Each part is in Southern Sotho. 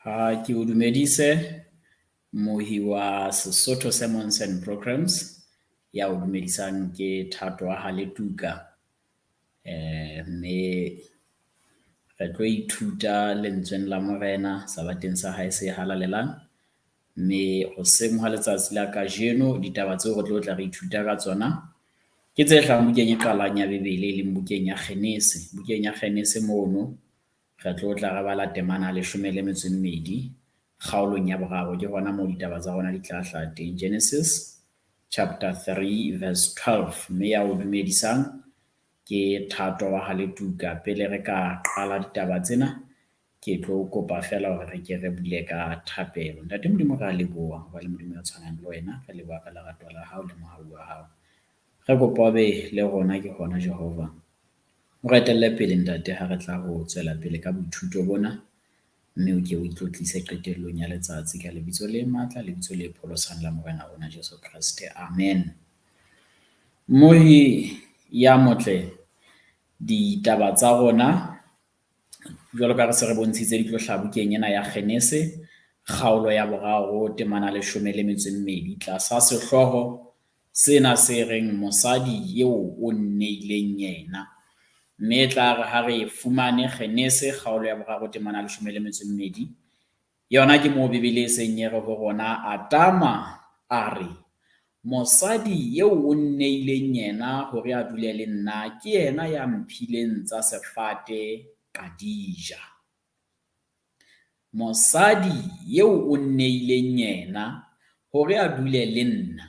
Ha ke o dumedise mohi wa Sesotho Sermons and Programs ya o dumedisang ke Thato Letuka. Mme re tlo ithuta lentsweng la Morena sabateng sa hae se halalelang. Mme hoseng ha letsatsi la kajeno ditaba tseo re tlo tla re ithuta ka tsona ke tse hlahang bukeng e qalang ya Bebele e leng bukeng ya Genese. Bukeng ya Genese mono re tlo tla re bala temana 12 kgaolong ya boraro ke hona moo ditaba tsa rona di tla hlaha teng. Genesis chapter 3 verse 12. Mme ya o dumedisang ke Thato Letuka. Pele re ka qala ditaba tsena ke tlo kopa fela hore re ke re bule ka thapelo. Ntate Modimo re a leboha hoba le Modimo ya tshwanang le wena, re leboha ka lerato la hao le mohau wa hao. Re kopa be le rona ke hona Jehova. O re etelle pele ntate ha re tla ho tswela pele ka boithuto bona, mme o ke o itlotlise qetellong ya letsatsi ka lebitso le matla, lebitso le pholosang la Morena rona Jesu Kriste. Amen. Mohi ya motle, ditaba tsa rona jwalo ka re se re bontshitse di tlo hlaha bukeng ena ya Genese, kgaolo ya boraro temana 12 tlasa sehloho sena se reng mosadi eo o nnehileng yena. Mme tla re ha re fumane Genese kgaolo ya boraro temana 12 yona ke moo Bebele e seng ye re ho rona Atama a re mosadi eo o nnehileng yena hore a dule le nna ke yena ya mphileng tsa sefate ka dija. Mosadi eo o nnehileng yena hore a dule le nna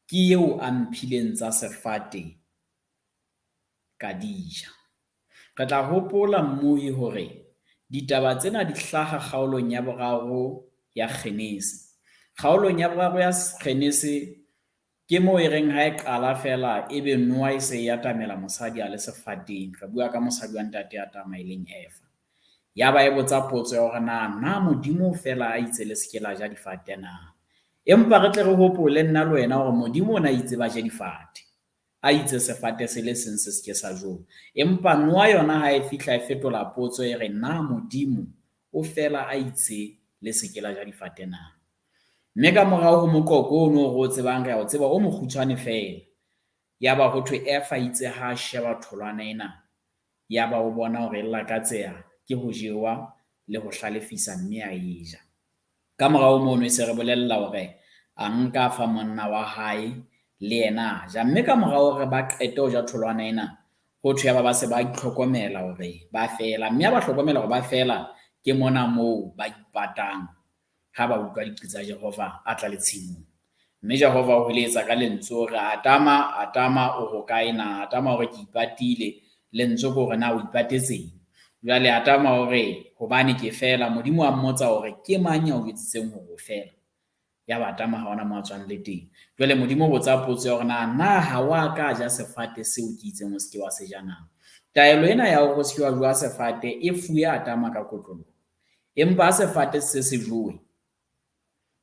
ke eo a mphileng tsa sefate ka dija. Re tla hopola mmohi hore ditaba tsena di hlaha kgaolong ya boraro ya Genese. Kgaolong ya boraro ya Genese ke moo e reng ha e qala fela ebe Noa e se e atamela mosadi a le sefateng. Re bua ka mosadi wa ntate Atama e leng Eva. Yaba e botsa potso ya hore na Modimo fela a itse le seke la ja difate na? Empa re tle re hopole nna le wena hore Modimo o na itse ba je difate. A itse sefate se le seng se seke sa jowa. Empa Noa yona ha e fihla e fetola potso e re na Modimo o fela a itse le seke la ja difate na? Mme ka morao ho moqoqo ono re o tsebang, re a o tseba o mokgutshwane fela. Yaba ho thwe Eva itse ha sheba tholwana ena, yaba o bona hore e lakatseha ke ho jewa le ho hlalefisa, mme a e ja. Ka morao mono e se re bolella hore a nka fa monna wa hae le yena a ja. Mme ka morao re ba qete ho ja tholwana ena, ho thwe yaba ba se ba itlhokomela hore ba fela. Mme ba hlokomela hore ba fela ke mona moo ba ipatang ha ba utlwa diqi tsa Jehova a tla letshimong. Mme Jehova o hweletsa ka lentswe hore Atama o hokae na? Atama hore ke ipatile. Lentswe ke hore na o ipatetseng? Jwale Atama hore hobane ke fela, Modimo a mmotsa hore ke mang ya o jwetsitseng hore o fela? Yaba Atama ha ona mo a tswang le teng. Jwale Modimo o botsa potso ya hore na ha wa ka ja sefate seo ke itseng o seke wa se ja na? Taelo ena ya hore o seke wa jowa sefate e fuwe Atama ka kotloloho. Empa sefate se se jowe,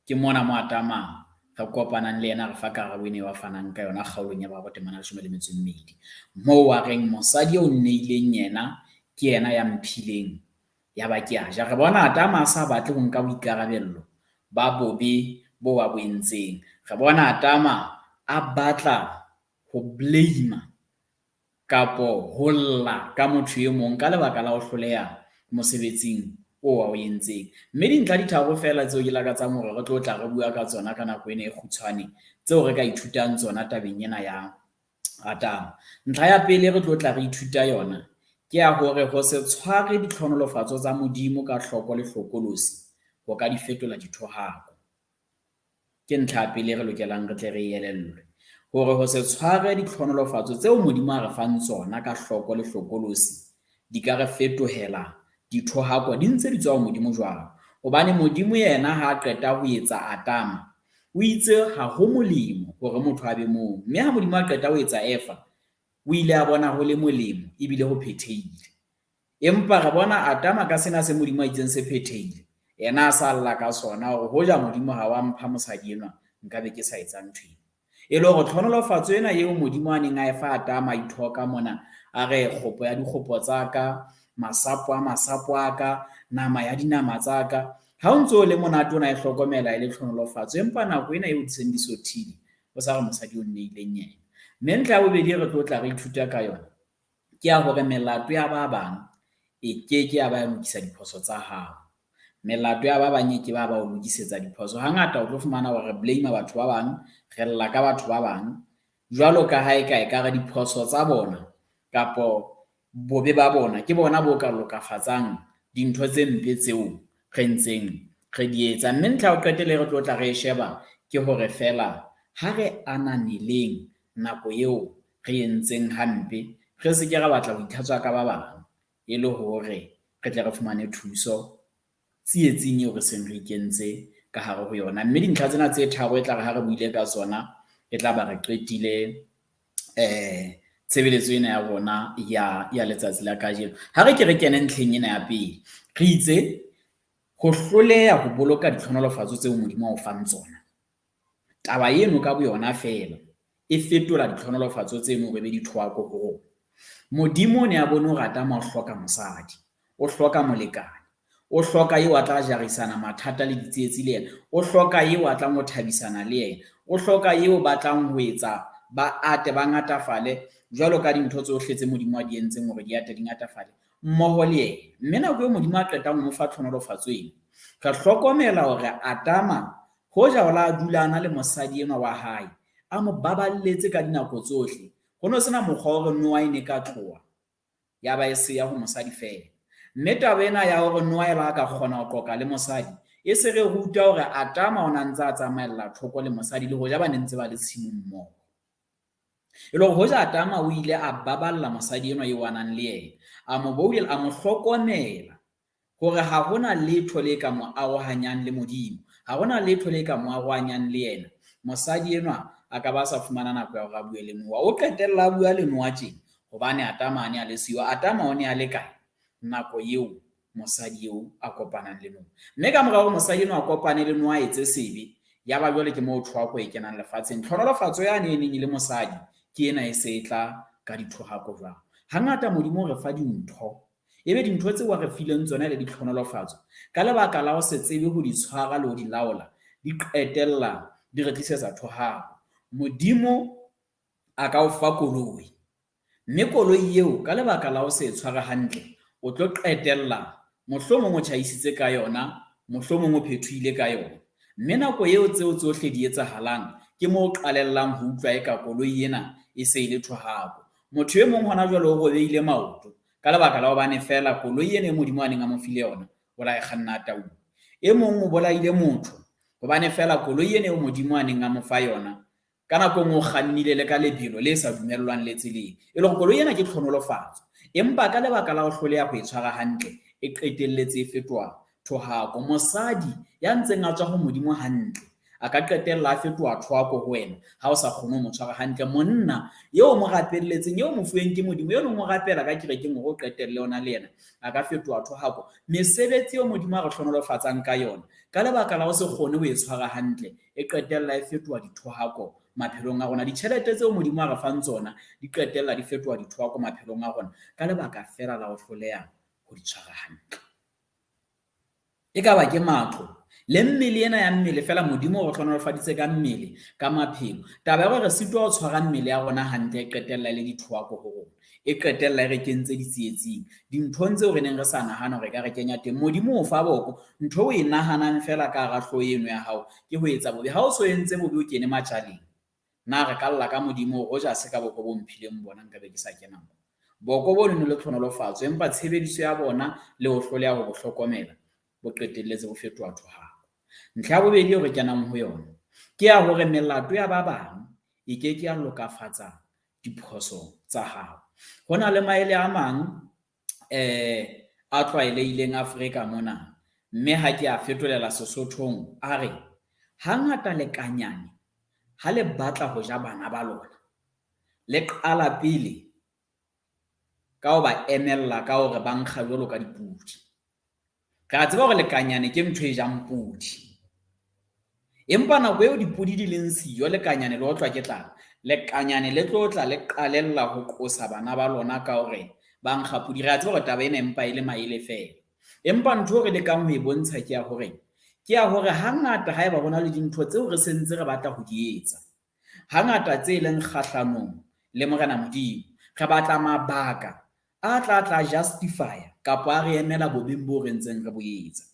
ke mona mo Atama re kopanang le yena re fa karabo ene wa fanang ka yona kgaolong ya boraro temana 12. Moo wa reng mosadi o nnehileng yena ke yena ya mphileng yaba ke a ja. Re bona Atama a sa batle ho nka boikarabello ba bobe bo ba bo entseng. Re bona Atama a batla ho blame kapo ho lla ka motho e mong ka lebaka la ho hloleha mosebetsing o wa o entseng. Mme dintlha di tharo fela tseo ke lakatsang hore re tlo tla re bua ka tsona ka nako ena e kgutshwane tseo re ka ithutang tsona tabeng ena ya Atama. Ntlha ya pele re tlo tla re ithuta yona ke ya hore ho se tshware ditlhonolofatso tsa Modimo ka hloko le hlokolosi ho ka di fetola dithohako. Ke ntlha ya pele re lokelang re tle re elellwe hore ho se tshware ditlhonolofatso tseo Modimo a re fang tsona ka hloko le hlokolosi di ka re fetohela dithohako di ntse di tswa ho Modimo jwalo. Hobane Modimo yena ha a qeta ho etsa Atama, o itse ha ho molemo hore motho a be moo. Mme ha Modimo a qeta ho etsa Eva, o ile a bona ho le molemo ebile ho phethehile. Empa re bona Atama ka sena se Modimo a itseng se phethehile, yena a sa lla ka sona hore hoja Modimo ha wa mpha mosadi enwa nkabe ke sa etsang ntho ena. E le hore tlhonolofatso ena eo Modimo a neng a e fa Atama ithoka mona, a re kgopo ya dikgopo tsa ka, masapo a masapo a ka, nama ya dinama tsa ka, ha o ntso le monate o na e hlokomela e le tlhonolofatso empa nako ena eo diseng di sothile o sa re mosadi o nnehileng yena. Mme ntlha ya bobedi re tlo tla re ithuta ka yona ke ya hore melato ya ba bang e keke ya ba ya lokisa diphoso tsa hao. Melato ya ba bang e ke ba o lokisetsa diphoso. Hangata o tlo fumana hore re blame batho ba bang, re lla ka batho ba bang jwalo ka ha e ka ekare diphoso tsa bona kapo bobe ba bona ke bona bo ka lokafatsang dintho tse mpe tseo re ntseng re di etsa. Mme ntlha o qetele re tlo tla re sheba ke hore fela ha re ananeleng nako eo re entseng hampe, re se ke ra batla ho itlhatswa ka ba bang e le hore re tle re fumane thuso tsietsing eo re seng re ikentse ka hare ho yona. Mme dintlha tsena tse tharo e tla re ha re buile ka tsona e tla ba re qetile tshebeletso ena ya rona ya letsatsi la kajeno. Ha re ke re kene ntlheng ena ya pele, re itse ho hloleha ho boloka ditlhonolofatso tseo Modimo o fang tsona. Taba eno ka boyona fela e fetola ditlhonolofatso tseno re be dithoako ho rona. Modimo o ne a bone hore Atama o hloka mosadi, o hloka molekane, o hloka eo a tla jarisana mathata le ditsietsi le yena, o hloka eo a tlang ho thabisana le yena, o hloka eo ba tlang ho etsa ba ate ba ngatafale jwalo ka dintho tsohle tse Modimo a di entseng hore di ate di ngatafale mmoho le yena. Mme nako eo Modimo a qetang ho mo fa tlhonolofatso eno, re hlokomela hore Atama hoja o la dulana le mosadi enwa wa hae, a mo baballetse ka dinako tsohle. Ho no sena mokgwa hore Noa e ne ka tloha ya ba e se ya ho mosadi fela. Mme taba ena ya hore Noa e ba ka kgona ho qoqa le mosadi e se re ruta hore Atama o na ntse a tsamaella thoko le mosadi le hoja ba ne ntse ba le tshimong mmoho. E le hore hoja Atama o ile a baballa mosadi enwa eo a nang le yena, a mo boulela, a mo hlokomela hore ha hona letho le ka mo arohanyang le Modimo, ha hona letho le ka mo arohanyang le yena. Mosadi enwa a ka ba sa fumana nako ya hore a bue le Noa. O qetella a bua le Noa tjena hobane Atama a ne a le siyo. Atama o ne a le kae nako eo mosadi eo a kopanang le Noa? Mme ka morao mosadi enwa a kopane le Noa, etse sebe, ya ba jwale ke moo thoako e kenang lefatsheng. Tlhonolofatso yane e neng e le mosadi ke ena e se e tla ka dithohako jwang. Hangata Modimo o re fa dintho, ebe dintho tseo a re fileng tsona le ditlhonolofatso ka lebaka la ho se tsebe ho di tshwara le ho di laola, di qetella di re tlisetsa thohako. Modimo a ka o fa koloi, mme koloi eo ka lebaka la ho se tshware hantle, o tlo qetella mohlomong o tjhaisitse ka yona, mohlomong o phethohile ka yona. Mme nako eo tseo tsohle di etsahalang ke moo o qalellang ho utlwa eka koloi ena e se e le thohako. Motho e mong hona jwale o robeile maoto ka lebaka la hobane fela koloi ena e Modimo a neng a mo file yona o la e kganna taung. E mong o bolaile motho hobane fela koloi ena eo Modimo a neng a mo fa yona ka nako engwe o kgannile le ka lebelo le sa dumellwang le tseleng. E le hore koloi ena ke tlhonolofatso, empa ka lebaka la ho hloleha ho e tshwara hantle, e qetelletse e fetoha thohako. Mosadi ya ntseng a tswa ho Modimo hantle a ka qetella a fetoha thohako ho wena ha o sa kgone ho mo tshwara hantle. Monna eo mo rapelletseng, eo mo fuweng ke Modimo, eo no mo rapela ka kerekeng hore o qetelle ona le yena, a ka fetoha thohako. Mesebetsi eo Modimo a re hlonolofatsang ka yona ka lebaka la ho se kgone ho e tshwara hantle, e qetella e fetoha dithohako maphelong a rona. Ditjhelete tseo Modimo a re fang tsona di qetella di fetoha dithohako maphelong a rona ka lebaka fela la ho hloleha ho di tshwara hantle. E ka ba ke matlo le mmele ena ya mmele fela Modimo o re hlonolofaditse ka mmele, ka maphelo. Taba ya hore re sitwa ho tshwara mmele ya rona hantle e qetella e le dithohako ho rona, e qetella e re kentse ditsietsing, dinthong tseo re neng re sa nahana hore ka re kenya teng. Modimo o fa boko, ntho o e nahanang fela ka hara hlooho eno ya hao ke ho etsa bobe. Ha o so entse bobe o kene matjaleng, na re ka lla ka Modimo hoja se ka boko bo mphileng bona nka be ke sa kena moo. Boko bo ne le tlhonolofatso, empa tshebediso ya bona le ho hloleha ho bo hlokomela bo qetelletse bo fetoha thohako. Ntlha ya bobedi eo re kenang ho yona ke ya hore melato ya ba bang e keke ya lokafatsa diphoso tsa hao. Ho na le maele a mang a tlwaelehileng Afrika mona, mme ha ke a fetolela Sesothong a re, hangata lekanyane ha le batla ho ja bana ba lona, le qala pele ka ho ba emella ka hore ba nkga jwalo ka dipudi. Re a tseba hore lekanyane ke ntho e jang pudi, empa nako eo dipudi di leng siyo lekanyane le otlwa ke tlala, lekanyane le tlo tla le qalella ho qosa bana ba lona ka hore ba nkga pudi. Re a tseba hore taba ena empa e le maele fela, empa ntho re lekang ho e bontsha ke ya hore ke ya hore hangata haeba hona le dintho tseo re sentse re batla ho di etsa, hangata tse leng kgahlanong le Morena Modimo, re batla mabaka a tla justify kapa a re emela bobeng bo re ntseng re bo etsa.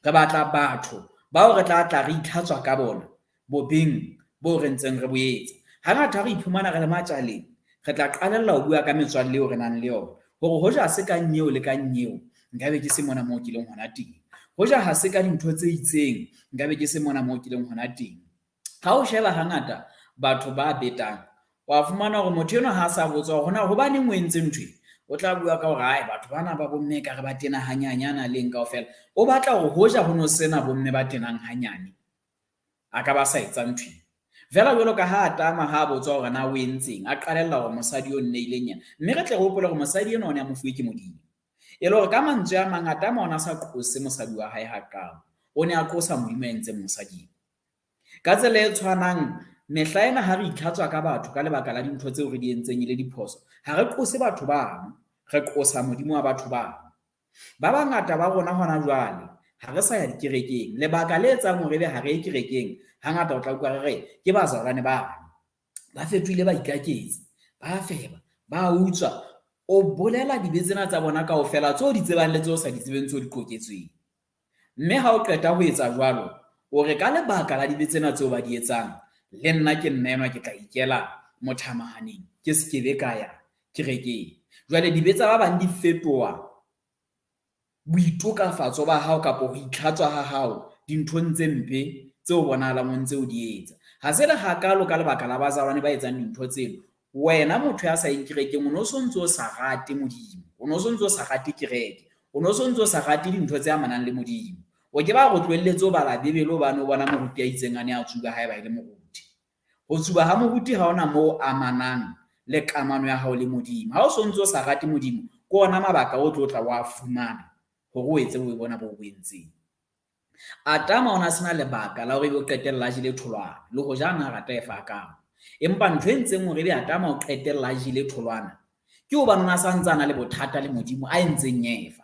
Re batla batho bao re tla re itlhatswa ka bona bobeng bo re ntseng re bo etsa. Hangata re iphumana re le matjaleng, re tla qalella ho bua ka metswalle eo re nang le yona hore hoja se ka nyeo le ka nyeo nkabe ke se mona moo kileng hona teng. Hoja ha se ka dintho tse itseng nkabe ke se mona moo kileng hona teng. Ha o sheba hangata batho ba betang, wa fumana hore motho enwa ha sa botswa hore hona hobaneng o entse ntho e, o tla bua ka hore hai batho bana ba bomme ka re ba tena hanyanyana leng kaofela. O batla hore hoja ho no sena bomme ba tenang hanyane, a ka ba sa etsa ntho e. Fela jwalo ka ha a tama ha botswa hore na o entseng, a qalella hore mosadi o Nehileng Eena, mme re tle re hopole hore mosadi enwa o ne a mofuwe ke Modimo. E le hore ka mantswe a mangata a sa qose mosadi wa hae hakalo, o ne a qosa Modimo a entseng mosading. Ka tsela e tshwanang, mehla ena ha re itlhatswa ka batho ka lebaka la dintho tseo re di entseng le diphoso, ha re qose batho bang, re qosa Modimo wa batho bang. Ba bangata ba rona hona jwale ha re sa ya dikerekeng, lebaka le etsang hore ebe ha re ye kerekeng, hangata o tla utlwa re ke bazalwane ba fetohile, ba ikaketse, ba feba, ba utswa. O bolela dibe tsena tsa bona kaofela tseo di tsebang le tseo sa di tsebeng tseo di qoketsweng. Mme ha o qeta ho etsa jwalo, o re ka lebaka la dibe tsena tseo ba di etsang, le nna ke nna enwa ke tla ikela mothamahaneng, ke sekebe ka ya kerekeng. Jwale dibe tsa ba bang di fetoha boitokafatso ba hao kapa ho itlhatswa ha hao dinthong tse mpe tseo bonahalang o ntse o di etsa. Ha se le hakalo ka lebaka la bazalwane ba etsang dintho tseno, wena motho ya sa yeng kerekeng o no so ntse o sa rate Modimo, o no so ntse o sa rate kereke, o no so ntse o sa rate dintho tse amanang le Modimo. O ke ba re tlohelletse ho bala Bebele hobane o bona moruti ya itseng a ne a tsuba haeba e le moruti. Ho tsuba ha moruti ha hona moo amanang le kamano ya hao le Modimo. Ha o so ntse o sa rate Modimo, ke ona mabaka o tlo tla wa fumana hore o etse o bona bo entseng. Atama ona sena lebaka la hore ebe o qetella a jele tholwana le ho jana rata e fa ka. Empa ntho e ntseng hore ebe Atama o qetella a jele tholwana ke hobane ona sa ntsana le bothata le Modimo a entseng nyefa.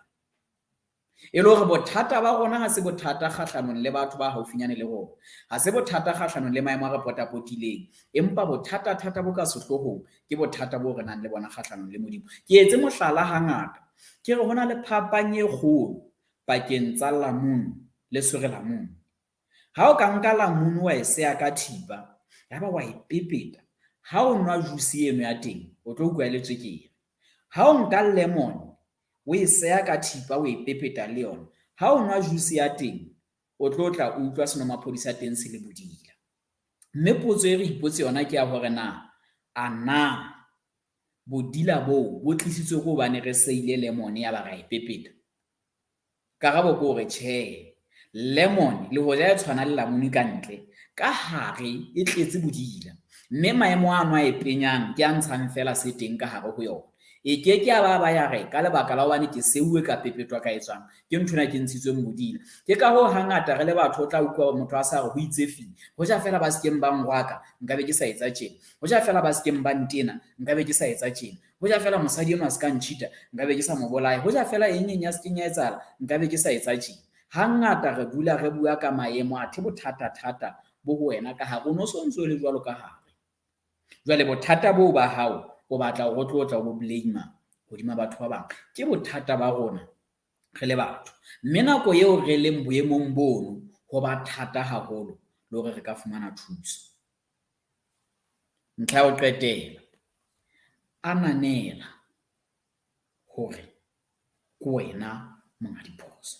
E le hore bothata ba rona ha se bothata kgahlanong le batho ba haufinyane le rona, ha se bothata kgahlanong le maemo a re potapotileng, empa bothata bo ka sehlohong ke bothata bo re nang le bona kgahlanong le Modimo. Ke etse mohlala hangata ke re hona le phapang e kgolo pakeng tsa lamunu le sorelamunu. Ha o ka nka lamunu wa e seha ka thipa, yaba wa e pepeta, ha o nwa juice eno ya teng o tlo utlwa le tswekere. Ha o nka lemon o e seha ka thipa o e pepeta le yona, ha o nwa juice ya teng o tlo tla utlwa senomaphodi sa teng se le bodila. Mme potso e re ipotse yona ke ya hore a na bodila boo bo tlisitswe ke hobane re seile lemon ya ba ra e pepeta? Karabo ke hore tjhe, lemon le hoja e tshwana le lamunu ka ntle, ka hare e tletse bodila, mme maemo ano a e penyang ke a ntshang fela se teng ka hare ho yona. E keke ya ba ya re ka lebaka la hobane ke seuwe ka pepetwa ka etswang ke nthona ke ntshitsweng bodila. Ke ka hoo hangata re le batho o tla utlwa motho a sa re ho itsefile, hoja fela ba sekeng ba ngwaka nkabe ke sa etsa tjena, hoja fela ba sekeng ba ntena nkabe ke sa etsa tjena, hoja fela mosadi enwa a se ka ntjhita nkabe ke sa mo bolaya, hoja fela eng ya sekeng ya etsahala nkabe ke sa etsa tjena. Hangata re dula re bua ka maemo a the bothata bo ho wena ka hare, o no so ntso le jwalo ka hare. Jwale bothata boo ba hao o batla hore o tlo tla o bo blame hodima batho ba bang, ke bothata ba rona re le batho. Mme nako eo re leng boemong bono ho ba thata haholo le hore re ka fumana thuso. Ntlha ya ho qetela, ananela hore ke wena monga diphoso.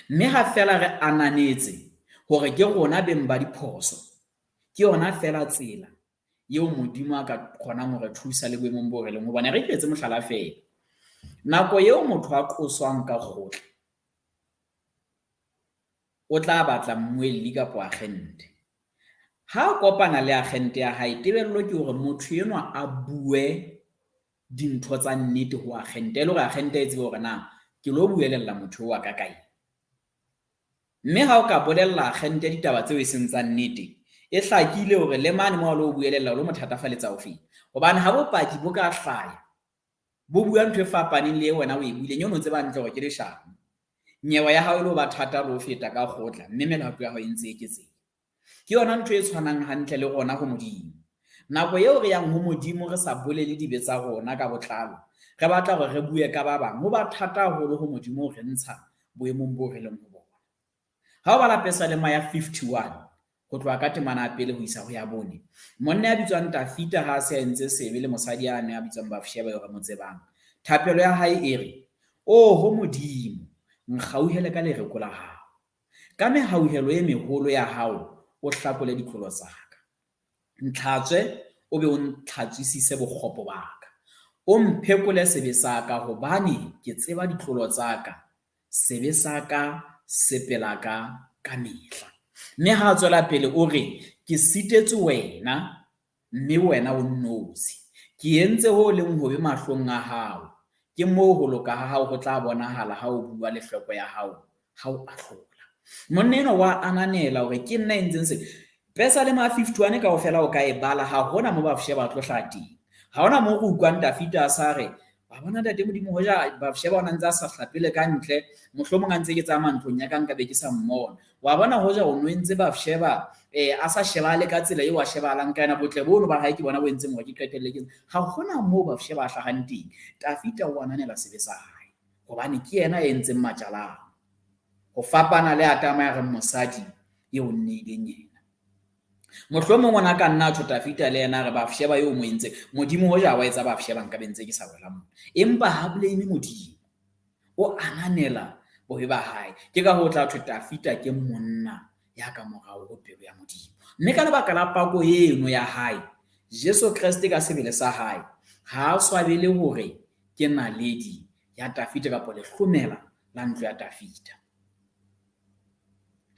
Mme ha fela re ananetse hore ke rona beng ba diphoso, ke yona fela tsela eo Modimo a ka kgonang hore thusa le boemong bo re leng, hobane re etse mohlala fela. Nako eo motho a qoswang ka kgotla, o tla batla mmuelli kapa agente. Ha o kopana le agente ya hae, tebello ke hore motho enwa a bue dintho tsa nnete ho agente, le hore agente e tsebe hore na ke lo buelella motho wa ka kae. Mme ha o ka bolella agente ditaba tseo e seng tsa nnete, e hlakile hore le mane mo lo buelella lo mothatafaletsa ho feta, hobane ha bopaki bo ka hlaya bo bua ntho e fapaneng le wena o e buileng, eno tseba ntle hore ke leshano. nyewe ya hao e lo ba thata le ho feta ka kgotla, mme melato ya hao e ntse e eketseha. Ke yona ntho e tshwanang hantle le rona ho Modimo. Nako eo re yang ho Modimo re sa bolele dibe tsa rona ka botlalo, re batla hore re bue ka ba bang, ho ba thata haholo ho Modimo re ntsha boemong bo re leng ho bona. Ha o bala Psalm ya 51 ho tloha ka temana ya pele ho isa ho ya 4, monna ya bitswang Dafita ha se a entse sebe le mosadi ya ne a bitswang Bathsheba eo re mo tsebang, thapelo ya hae e re, "O ho Modimo, nkgauhele ka lereko la hao. Ka mehauhelo e meholo ya hao, o hlakole ditlolo tsa ka. Ntlhatswe o be o ntlhatswisise bokgopo ba ka. O mphekole sebe sa ka hobane ke tseba ditlolo tsa ka. Sebe sa ka se pela ka mehla." Mme ha tswela pele o re, "Ke sitetse wena, mme wena o nnosi. Ke entse ho leng hobe mahlong a hao. Ke moo ho loka ha hao ho tla bonahala ha o bua le hloko ya hao, ha o ahlola." Monna enwa wa ananela hore ke nna entseng se. Psalm ya 51 kaofela o ka e bala, ha hona moo Bathsheba a tlo hlaha teng. Ha hona moo re utlwang Dafita a sa re, "Wa bona ntate Modimo hoja Bathsheba o na ntse a sa hlapile ka ntle, mohlomong a ntse ke tsamaya ntlong ya ka nka be ke sa mmona. Wa bona hoja o no entse Bathsheba a sa shebahale ka tsela eo a shebahalang ka yena, botle bono ba hae ke bona bo entseng hore ke qetelle ke." Ha hona moo Bathsheba a hlahang teng. Dafita o ananela sebe sa hae hobane ke yena a entseng matjalang, ho fapana le Atama ya reng mosadi eo nnehileng yena. Mohlomong ona ka nna tho Dafita le yena re Bathsheba eo mo entse, Modimo hoja wa etsa Bathsheba nka be ntse ke sa wela moo. Empa ha blame Modimo, o ananela bobe ba hae. Ke ka ho tla thwe Dafita ke monna ya ka morao ho pelo ya Modimo. Mme ka lebaka la pako eno ya hae, Jesu Kriste ka sebele sa hae ha a swabele hore ke naledi ya Dafita kapa lehlomela la ntlo ya Dafita.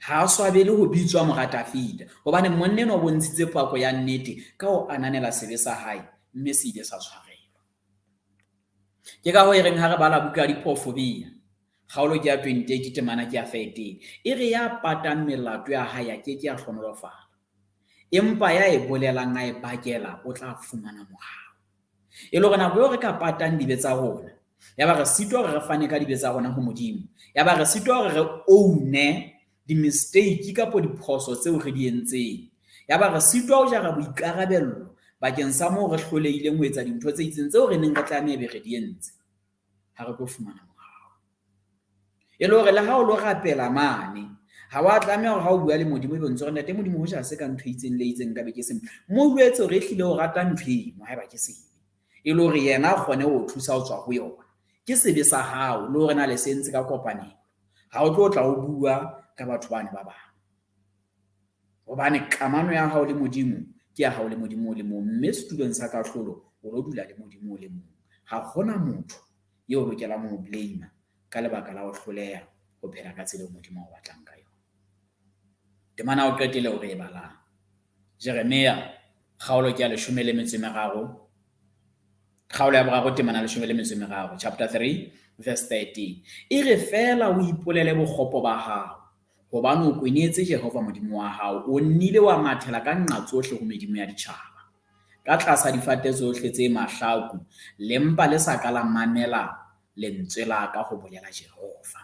Ha a swabele ho bitswa mora Dafita hobane monna enwa o bontshitse pako ya nnete ka ho ananela sebe sa hae, mme se ile sa tshwarelwa. Ke ka ho e reng ha re bala buka ya Diprofobia, kgaolo ke ya 28 temana ke ya 13, e re ya patang melato ya hae a keke a hlonolofala, empa ya e bolelang a e bakela o tla fumana mohau. E le hore nako eo re ka patang dibe tsa rona, ya ba re sitwa hore re fane ka dibe tsa rona ho Modimo, ya ba re sitwa hore re oune di-mistake kapo diphoso tseo re di entseng, ya ba re sitwa ho jara boikarabello bakeng sa moo re hlolehileng ho etsa dintho tse itseng tseo re neng re tlameha be re di entse, ha re tlo fumana morao. E le hore le ha o lo rapela mane, ha wa tlameha hore ha o bua le Modimo ebe ntse re ntate Modimo ho ja se ka ntho itseng le itseng ka be ke se mo buetse hore ehlile o rata ntho eno haeba ke sebe, e le hore yena a kgone ho thusa ho tswa ho yona. Ke sebe sa hao le hore na le sentse ka kopanelo, ha o tlo tla o bua ka batho bane ba bang, hobane kamano ya hao le Modimo ke ya hao le Modimo o le mong, mme setulong sa kahlolo o lo dula le Modimo o le mong. Ha hona motho eo o lokelang ho blame ka lebaka la ho hloleha ho phela ka tsela eo Modimo o batlang ka yona. Temana o qetele hore e balang, Jeremia kgaolo ke ya 13, kgaolo ya boraro temana 13, chapter 3 verse 13, e re fela o ipolele bokgopo ba hao, hobane o kwenetse Jehova Modimo wa hao, o nnile wa mathela ka nqa tsohle ho medimo ya ditjhaba, ka tlasa difate tsohle tse mahlaku, lempa le sa ka la mamela lentswe la ka ho bolela Jehova.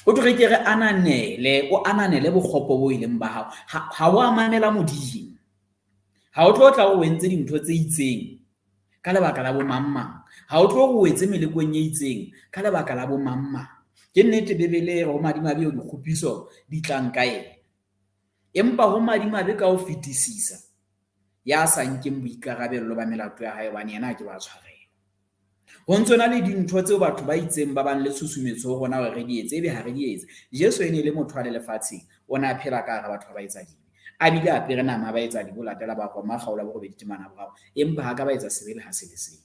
O tlo re ke re ananele, o ananele bokgopo bo ileng ba hao, ha o amanela Modimo. Ha o tlo tla o entse dintho tse itseng ka lebaka la bo mang, ha o tlo o etse melekong e itseng ka lebaka la bo mang. Ke nnete Bebele ho madimabe o dikgopiso di tlang ka ena, empa ho madimabe ka ho fetisisa ya sa nkeng boikarabello ba melato ya hae hobane yena ke ba tshwarela. Ho ntsona le dintho tseo batho ba itseng ba bang le tshusumetso ho rona hore re di etse, ebe ha re di etse. Jesu ene le motho a le lefatsheng, o na phela ka hara batho ba etsa dibe, a bile a pere nama ba etsa dibo latela ba roma kgaola bo robedi temana borao, empa ha ka ba etsa sebele ha se le seng.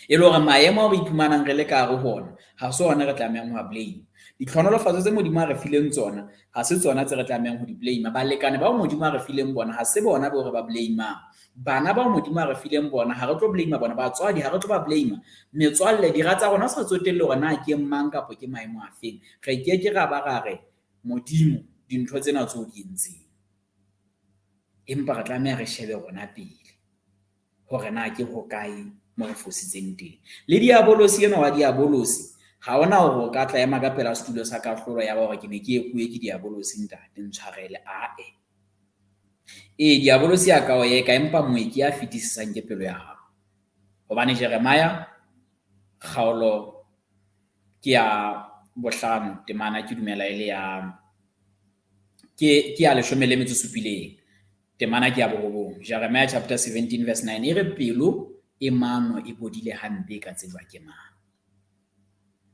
E le hore maemo a re iphumanang re le ka hare hona ha se ona re tlamehang ho a blame. Ditlhonolofatso tse Modimo a re fileng tsona ha se tsona tse re tlamehang ho di blame. Balekane bao Modimo a re fileng bona ha se bona bao re ba blame-ang. Bana bao Modimo a re fileng bona ha re tlo blame bona, batswadi ha re tlo ba blame. Metswalle dira tsa rona sa tsotelle hore na ke mang kapa ke maemo a feng. Re ke ra ba ra re Modimo dintho tsena tseo di entseng, empa re tlameha re shebe rona pele hore na ke hokae mo re fositseng teng. Le diabolosi ena wa diabolosi ha ona hore o ka tla ema ka pela setulo sa kahlolo ya ba hore ke ne ke ekuwe ke diabolosi ntate ntshwarele ae. Diabolosi a ka o eka empa moeki ya fetisisang ke pelo ya hao. Hobane Jeremia kgaolo ke ya 5 temana ke dumela ele ya ke ya 17 temana ke ya 9. Jeremiah chapter 17 verse 9 e re pelo e mano e bodile hampe ka tseba ke mang.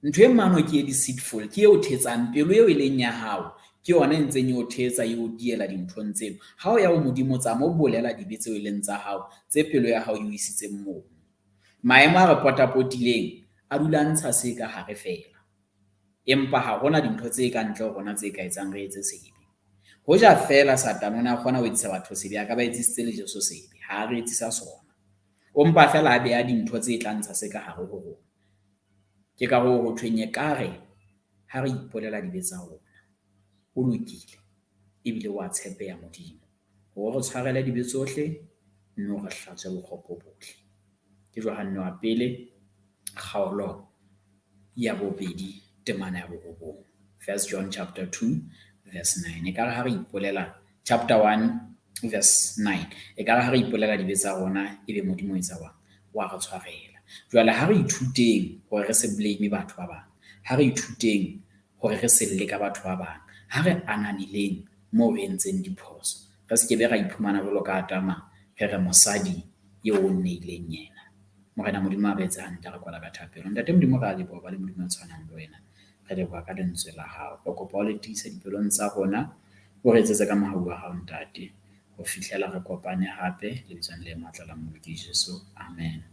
Ntho e mano ke e deceitful ke eo thetsang pelo eo e leng ya hao ke yona e ntseng eo thetsa eo diela dinthong tseo. Ha o ya ho Modimo tsa mo bolela dibe tseo e leng tsa hao tse pelo ya hao e o isitseng moo. Maemo a re potapotileng a dula ntsha se ka hare fela. Empa ha hona dintho tse ka ntle ho rona tse ka etsang re etse sebe. Hoja fela Satane o ne a kgona ho etsisa batho sebe a ka ba etsisitse le Jesu sebe. Ha re etsisa sona. O mpa fela a beha dintho tse tla ntsha se ka hare ho rona. Ke ka ho thweng ekare ha re ipolela dibe tsa rona o lokile ebile wa tshepeha Modimo hore re tshwarele dibe tsohle mme o re hlatswe bokgopo bohle. Ke Johane wa pele kgaolo ya 2 temana ya 9. 1 John chapter 2 verse 9 ekare ha re ipolela chapter 1 verse 9 ekare ha re ipolela dibe tsa rona ebe Modimo etsa wa re tshwarela. Jwale ha re ithuteng hore re se blame batho ba bang, ha re ithuteng hore re se lle ka batho ba bang, ha re ananeleng moo re entseng diphoso, re se ke be ra iphumana jwalo ka Atama re re mosadi eo o Nehileng Eena. Morena Modimo a ba etse hantle re kwala ka thapelo. Ntate Modimo re a leboha ba le Modimo a tshwanang le wena. Re leboha ka lentswe la hao. Re kopa o le tiise dipelong tsa rona, o re etsetse ka mohau wa hao ntate, ho fihlela re kopane hape lebitsong le matla la Moleki Jesu. Amen.